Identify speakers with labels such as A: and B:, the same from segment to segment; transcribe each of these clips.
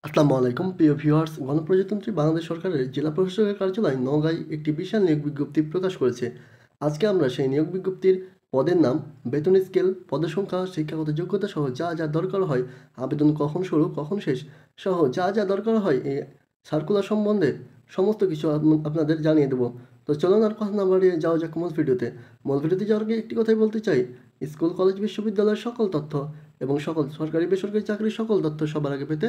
A: আসসালামু আলাইকুম প্রিয় ভিউয়ার্স। গণপ্রজাতন্ত্রী বাংলাদেশ সরকারের জেলা প্রশাসকের কার্যালয় নওগাঁয় একটি বিশাল নিয়োগ বিজ্ঞপ্তি প্রকাশ করেছে। আজকে আমরা সেই নিয়োগ বিজ্ঞপ্তির পদের নাম, বেতন স্কেল, পদের সংখ্যা, শিক্ষাগত যোগ্যতা সহ যা যা দরকার হয়, আবেদন কখন শুরু কখন শেষ সহ যা যা দরকার হয় এই সার্কুলার সম্বন্ধে সমস্ত কিছু আপনাদের জানিয়ে দেবো। তো চলুন আর কথা না বাড়িয়ে যাওয়া যাক মূল ভিডিওতে যাওয়ার আগে একটি কথাই বলতে চাই। স্কুল, কলেজ, বিশ্ববিদ্যালয়ের সকল তথ্য এবং সকল সরকারি বেসরকারি চাকরির সকল তথ্য সবার আগে পেতে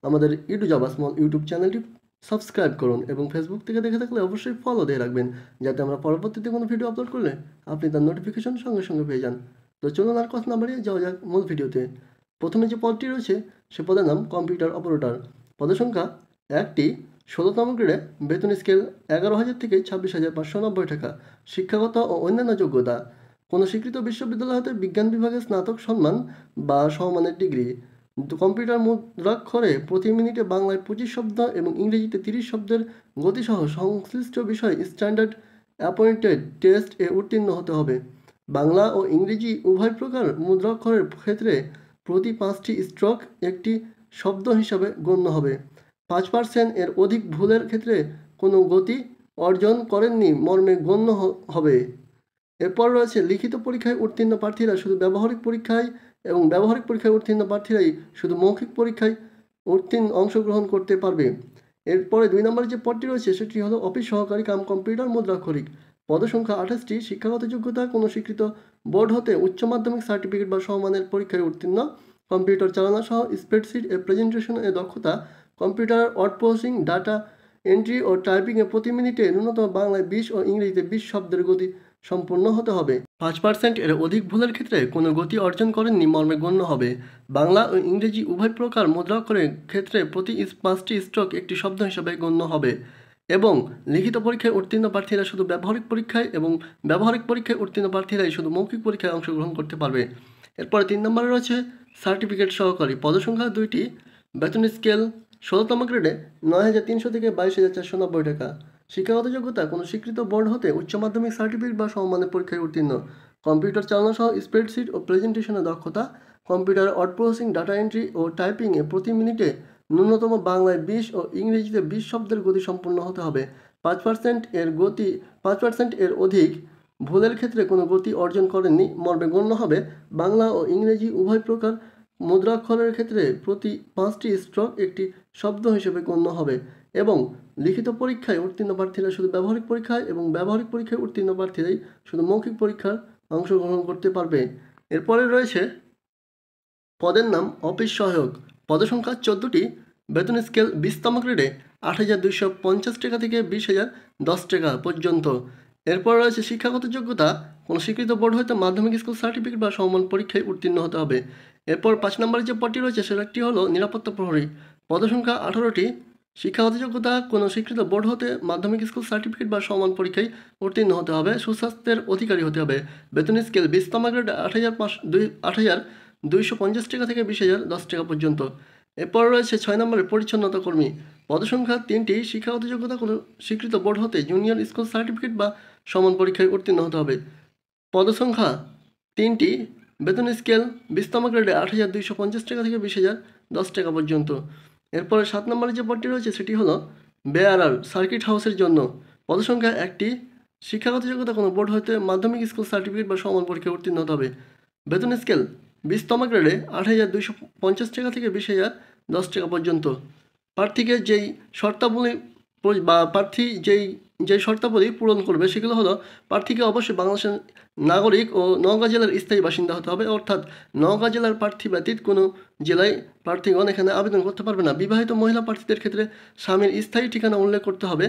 A: আমাদের ইডু স্মল ইউটিউব চ্যানেলটি সাবস্ক্রাইব করুন এবং ফেসবুক থেকে দেখে থাকলে অবশ্যই ফলো দিয়ে রাখবেন, যাতে আমরা পরবর্তীতে কোনো ভিডিও আপলোড করলে আপনি তার নোটিফিকেশন সঙ্গে সঙ্গে পেয়ে যান। তো চলুন আর কথা না বাড়িয়ে যাওয়া যাক মূল ভিডিওতে। প্রথমে যে পদটি রয়েছে সে পদের নাম কম্পিউটার অপারেটর। পদের সংখ্যা একটি, ১৬তম গ্রেডে, বেতন স্কেল ১১,০০০ থেকে ২৬,৫৯০ টাকা। শিক্ষাগত ও অন্যান্য যোগ্যতা: কোনো স্বীকৃত বিশ্ববিদ্যালয় হতে বিজ্ঞান বিভাগে স্নাতক সম্মান বা সমমানের ডিগ্রি। কম্পিউটার মুদ্রাক্ষরে প্রতি মিনিটে বাংলায় ২৫ শব্দ এবং ইংরেজিতে ৩০ শব্দের গতিসহ সংশ্লিষ্ট বিষয় স্ট্যান্ডার্ড অ্যাপয়েন্টেড টেস্ট এ উত্তীর্ণ হতে হবে। বাংলা ও ইংরেজি উভয় প্রকার মুদ্রাক্ষরের ক্ষেত্রে প্রতি ৫টি স্ট্রোক একটি শব্দ হিসাবে গণ্য হবে। ৫% এর অধিক ভুলের ক্ষেত্রে কোনো গতি অর্জন করেননি মর্মে গণ্য হবে। এরপর রয়েছে লিখিত পরীক্ষায় উত্তীর্ণ প্রার্থীরা শুধু ব্যবহারিক পরীক্ষায় এবং ব্যবহারিক পরীক্ষায় উত্তীর্ণ প্রার্থীরাই শুধু মৌখিক পরীক্ষায় অংশগ্রহণ করতে পারবে। এরপরে ২ নম্বরে যে পদটি রয়েছে সেটি হলো অফিস সহকারী কাম কম্পিউটার মুদ্রাক্ষরিক। পদসংখ্যা ২৮টি। শিক্ষাগত যোগ্যতা: কোনো স্বীকৃত বোর্ড হতে উচ্চ মাধ্যমিক সার্টিফিকেট বা সমমানের পরীক্ষায় উত্তীর্ণ, কম্পিউটার চালনা সহ স্প্রেডশিট এ প্রেজেন্টেশন এ দক্ষতা, computer word processing, data entry ও টাইপিংয়ে প্রতি মিনিটে ন্যূনতম বাংলায় ২০ ও ইংরেজিতে ২০ শব্দের গতি সম্পূর্ণ হতে হবে। ৫% এর অধিক ভুলের ক্ষেত্রে কোনো গতি অর্জন করেননি মর্মে গণ্য হবে। বাংলা ও ইংরেজি উভয় প্রকার মুদ্রাক্ষরের ক্ষেত্রে প্রতি ৫টি স্ট্রোক একটি শব্দ হিসাবে গণ্য হবে। এবং লিখিত পরীক্ষায় উত্তীর্ণ প্রার্থীরা শুধু ব্যবহারিক পরীক্ষায় এবং ব্যবহারিক পরীক্ষায় উত্তীর্ণ প্রার্থীরাই শুধু মৌখিক পরীক্ষায় অংশগ্রহণ করতে পারবে। এরপরে ৩ নম্বরে রয়েছে সার্টিফিকেট সহকারী। পদসংখ্যা ২টি। বেতন স্কেল: ১৬তম গ্রেডে ৯,৩০০ থেকে ২২,৪৯০ টাকা। শিক্ষাগত যোগ্যতা: কোনো স্বীকৃত বোর্ড হতে উচ্চ মাধ্যমিক সার্টিফিকেট বা সমমানের পরীক্ষায় উত্তীর্ণ, কম্পিউটার চালনা সহ স্প্রেডশিট ও প্রেজেন্টেশনের দক্ষতা, computer word processing, data entry ও টাইপিংয়ে প্রতি মিনিটে ন্যূনতম বাংলায় ২০ ও ইংরেজিতে ২০ শব্দের গতি সম্পূর্ণ হতে হবে। ৫% এর অধিক ভুলের ক্ষেত্রে কোনো গতি অর্জন করেননি মর্মে গণ্য হবে। বাংলা ও ইংরেজি উভয় প্রকার মুদ্রাক্ষরের ক্ষেত্রে প্রতি ৫টি স্ট্রোক একটি শব্দ হিসেবে গণ্য হবে। এবং লিখিত পরীক্ষায় উত্তীর্ণ প্রার্থীরা শুধু ব্যবহারিক পরীক্ষায় এবং ব্যবহারিক পরীক্ষায় উত্তীর্ণ প্রার্থীরাই শুধু মৌখিক পরীক্ষার অংশগ্রহণ করতে পারবে। এরপরে রয়েছে পদের নাম অফিস সহায়ক। পদসংখ্যা ১৪টি। বেতন স্কেল: ২০তম গ্রেডে ৮,২৫০ টাকা থেকে ২০,০১০ টাকা পর্যন্ত। এরপর রয়েছে শিক্ষাগত যোগ্যতা: কোনো স্বীকৃত বোর্ড হতে মাধ্যমিক স্কুল সার্টিফিকেট বা সমমান পরীক্ষায় উত্তীর্ণ হতে হবে। এরপর ৫ নম্বরের যে পদটি রয়েছে সেটি হলো নিরাপত্তা প্রহরী। পদসংখ্যা ১৮টি। শিক্ষাগত যোগ্যতা: কোনো স্বীকৃত বোর্ড হতে মাধ্যমিক স্কুল সার্টিফিকেট বা সমান পরীক্ষায় উত্তীর্ণ হতে হবে, সুস্বাস্থ্যের অধিকারী হতে হবে। বেতন স্কেল: ২০তম গ্রেড ৮,২৫০ টাকা থেকে ২০,০১০ টাকা পর্যন্ত। এরপর রয়েছে ৬ নম্বরের পরিচ্ছন্নতা কর্মী। পদসংখ্যা ৩টি। শিক্ষাগত যোগ্যতা: কোনো স্বীকৃত বোর্ড হতে জুনিয়র স্কুল সার্টিফিকেট বা সমান পরীক্ষায় উত্তীর্ণ হতে হবে। পদসংখ্যা ৩টি। বেতন স্কেল: ২০তম গ্রেডে ৮,২৫০ টাকা থেকে ২০,০১০ টাকা পর্যন্ত। এরপরে ৭ নম্বরে যে পদটি রয়েছে সেটি হলো বেয়ারার সার্কিট হাউসের জন্য। পদসংখ্যা ১টি। শিক্ষাগত যোগ্যতা: কোনো বোর্ড হতে মাধ্যমিক স্কুল সার্টিফিকেট বা সমান পরীক্ষায় উত্তীর্ণ হতে হবে। বেতন স্কেল: ২০তম গ্রেডে ৮,২৫০ টাকা থেকে ২০,০১০ টাকা পর্যন্ত। প্রার্থীকে যেই শর্তাবলী যেই শর্তাবলী পূরণ করবে সেগুলো হলো: প্রার্থীকে অবশ্যই বাংলাদেশের নাগরিক ও নওগাঁ জেলার স্থায়ী বাসিন্দা হতে হবে, অর্থাৎ নওগাঁ জেলার প্রার্থী ব্যতীত কোনো জেলায় প্রার্থীগণ এখানে আবেদন করতে পারবে না। বিবাহিত মহিলা প্রার্থীদের ক্ষেত্রে স্বামীর স্থায়ী ঠিকানা উল্লেখ করতে হবে।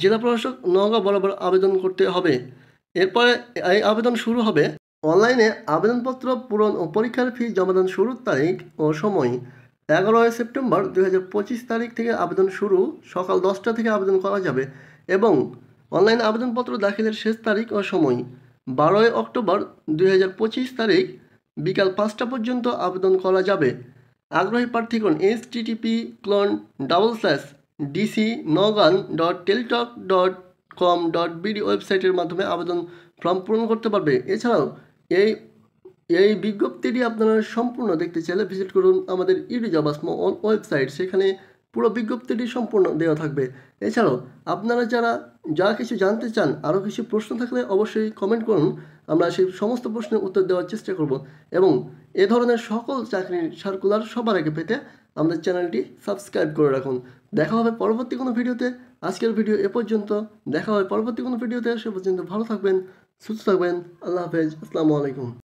A: জেলা প্রশাসক নওগাঁ বরাবর আবেদন করতে হবে। এরপরে এই আবেদন শুরু হবে। অনলাইনে আবেদনপত্র পূরণ ও পরীক্ষার ফি জমাদান শুরুর তারিখ ও সময়: ১১ সেপ্টেম্বর ২০২৫ তারিখ থেকে আবেদন শুরু। সকাল ১০টা থেকে আবেদন করা যাবে এবং অনলাইন আবেদনপত্র দাখিলের শেষ তারিখ ও সময় ১২ অক্টোবর ২০২৫ তারিখ বিকাল ৫টা পর্যন্ত আবেদন করা যাবে। আগ্রহী প্রার্থীগণ http://dcnogan.teletalk.com.bd ওয়েবসাইটের মাধ্যমে আবেদন ফর্ম পূরণ করতে পারবে। এছাড়াও এই এই বিজ্ঞপ্তিটি আপনারা সম্পূর্ণ দেখতে চাইলে ভিজিট করুন আমাদের ইডু জব স্মল ওয়েবসাইট। সেখানে পুরো বিজ্ঞপ্তিটি সম্পূর্ণ দেওয়া থাকবে। এছাড়াও আপনারা যারা যা কিছু জানতে চান, আরও কিছু প্রশ্ন থাকলে অবশ্যই কমেন্ট করুন, আমরা সেই সমস্ত প্রশ্নের উত্তর দেওয়ার চেষ্টা করব। এবং এ ধরনের সকল চাকরির সার্কুলার সবার আগে পেতে আমাদের চ্যানেলটি সাবস্ক্রাইব করে রাখুন। দেখা হবে পরবর্তী কোনো ভিডিওতে। আজকের ভিডিও এ পর্যন্ত। দেখা হবে পরবর্তী কোনো ভিডিওতে। সে পর্যন্ত ভালো থাকবেন, সুস্থ থাকবেন। আল্লাহ হাফেজ। আসসালামু আলাইকুম।